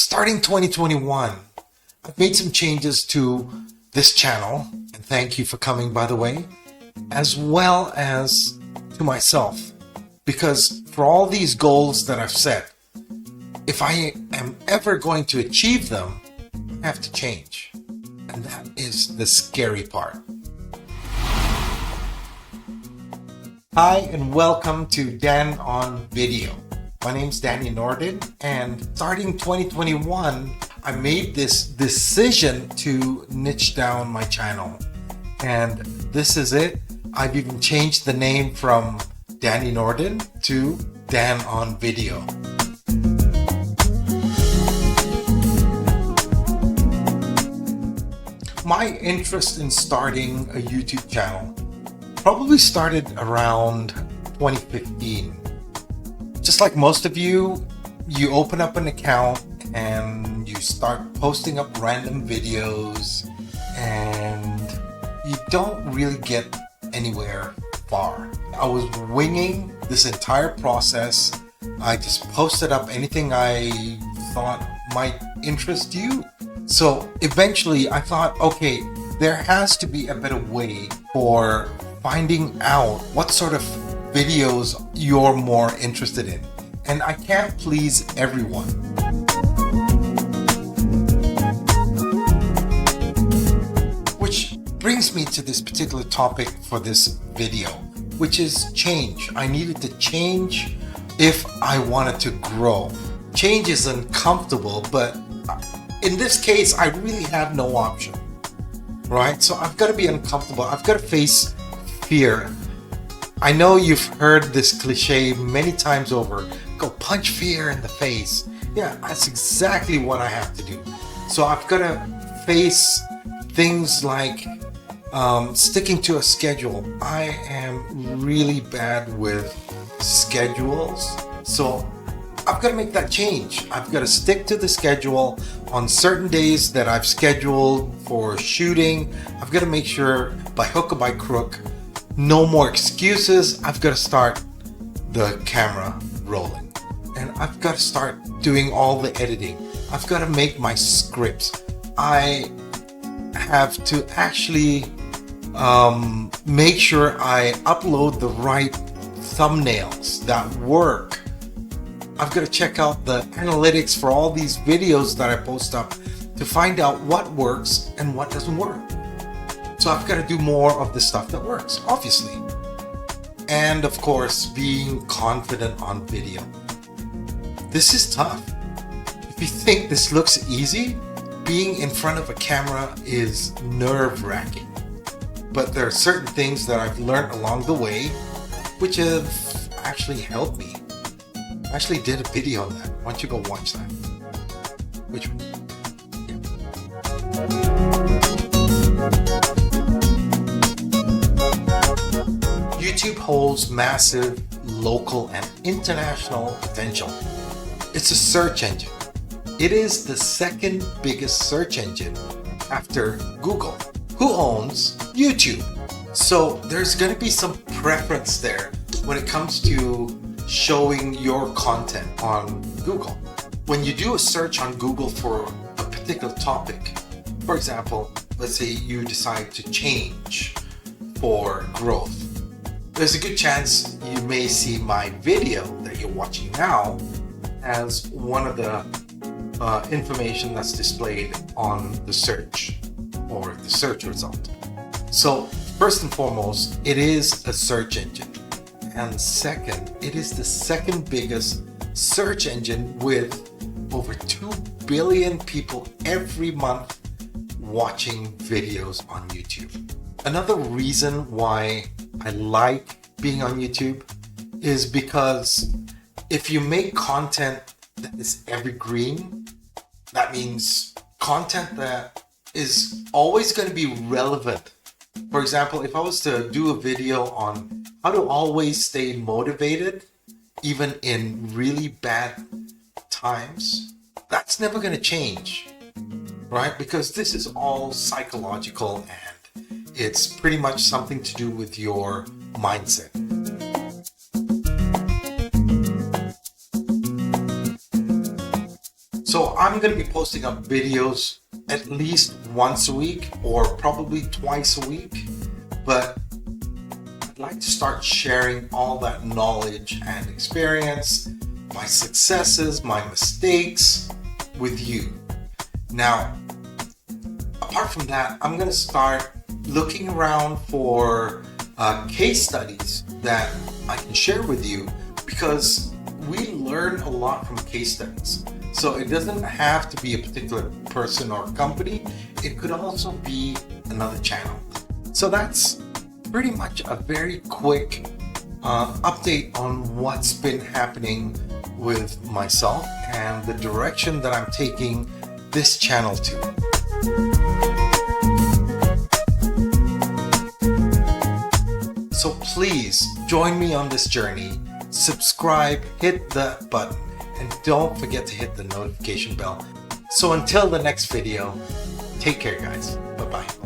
starting 2021, I've made some changes to this channel, and thank you for coming, by the way, as well as to myself, because for all these goals that I've set, if I am ever going to achieve them, I have to change, and that is the scary part. Hi, and welcome to Dan on Video. My name's Danny Nordin, and starting 2021, I made this decision to niche down my channel. And this is it. I've even changed the name from Danny Nordin to Dan on Video. My interest in starting a YouTube channel probably started around 2015. Just like most of you, you open up an account and you start posting up random videos and you don't really get anywhere far. I was winging this entire process. I just posted up anything I thought might interest you. So eventually I thought, okay, there has to be a better way for finding out what sort of videos you're more interested in. And I can't please everyone. Which brings me to this particular topic for this video, which is change. I needed to change if I wanted to grow. Change is uncomfortable, but in this case, I really have no option, right? So I've got to be uncomfortable. I've got to face fear. I know you've heard this cliche many times over. Go punch fear in the face. Yeah, that's exactly what I have to do. So I've got to face things like sticking to a schedule. I am really bad with schedules. So I've got to make that change. I've got to stick to the schedule on certain days that I've scheduled for shooting. I've got to make sure by hook or by crook, no more excuses. I've got to start the camera rolling, and I've got to start doing all the editing. I've got to make my scripts. I have to actually make sure I upload the right thumbnails that work. I've got to check out the analytics for all these videos that I post up to find out what works and what doesn't work. So I've got to do more of the stuff that works, obviously. And of course, being confident on video. This is tough. If you think this looks easy, being in front of a camera is nerve-wracking. But there are certain things that I've learned along the way which have actually helped me. I actually did a video on that. Why don't you go watch that? Which one? YouTube holds massive local and international potential. It's a search engine. It is the second biggest search engine after Google, who owns YouTube. So there's going to be some preference there when it comes to showing your content on Google. When you do a search on Google for a particular topic, for example, let's say you decide to change for growth, there's a good chance you may see my video that you're watching now as one of the information that's displayed on the search or the search result. So first and foremost, it is a search engine. And second, it is the second biggest search engine with over 2 billion people every month watching videos on YouTube. Another reason why I like being on YouTube is because if you make content that is evergreen, that means content that is always going to be relevant. For example, if I was to do a video on how to always stay motivated even in really bad times, that's never going to change, right? Because this is all psychological and it's pretty much something to do with your mindset. So I'm I'm going to be posting up videos at least once a week or probably twice a week, but I'd like to start sharing all that knowledge and experience, my successes, my mistakes with you. Now, apart from that, I'm going to start looking around for case studies that I can share with you, because we learn a lot from case studies. So it doesn't have to be a particular person or company. It could also be another channel. So that's pretty much a very quick update on what's been happening with myself and the direction that I'm taking this channel to. So please join me on this journey. Subscribe, hit the button, and don't forget to hit the notification bell. So until the next video, take care guys. Bye-bye.